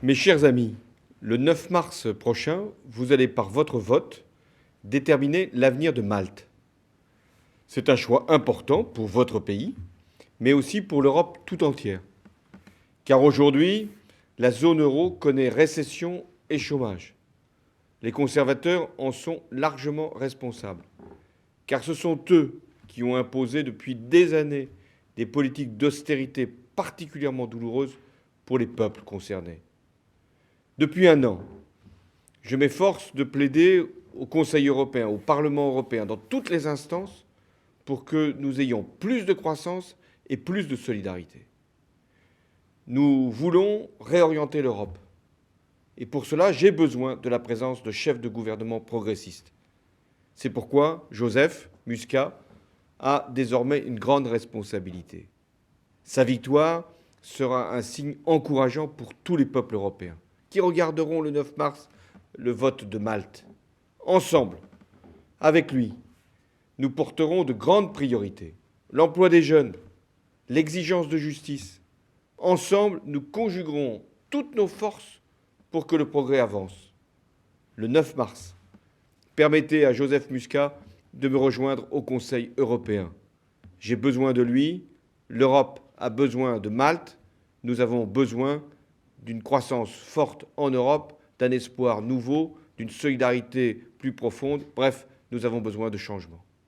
Mes chers amis, le 9 mars prochain, vous allez par votre vote déterminer l'avenir de Malte. C'est un choix important pour votre pays, mais aussi pour l'Europe tout entière. Car aujourd'hui, la zone euro connaît récession et chômage. Les conservateurs en sont largement responsables, car ce sont eux qui ont imposé depuis des années des politiques d'austérité particulièrement douloureuses pour les peuples concernés. Depuis un an, je m'efforce de plaider au Conseil européen, au Parlement européen, dans toutes les instances, pour que nous ayons plus de croissance et plus de solidarité. Nous voulons réorienter l'Europe. Et pour cela, j'ai besoin de la présence de chefs de gouvernement progressistes. C'est pourquoi Joseph Muscat a désormais une grande responsabilité. Sa victoire sera un signe encourageant pour tous les peuples européens qui regarderont le 9 mars le vote de Malte. Ensemble, avec lui, nous porterons de grandes priorités. L'emploi des jeunes, l'exigence de justice. Ensemble, nous conjuguerons toutes nos forces pour que le progrès avance. Le 9 mars, permettez à Joseph Muscat de me rejoindre au Conseil européen. J'ai besoin de lui, l'Europe a besoin de Malte, nous avons besoin d'une croissance forte en Europe, d'un espoir nouveau, d'une solidarité plus profonde. Bref, nous avons besoin de changement.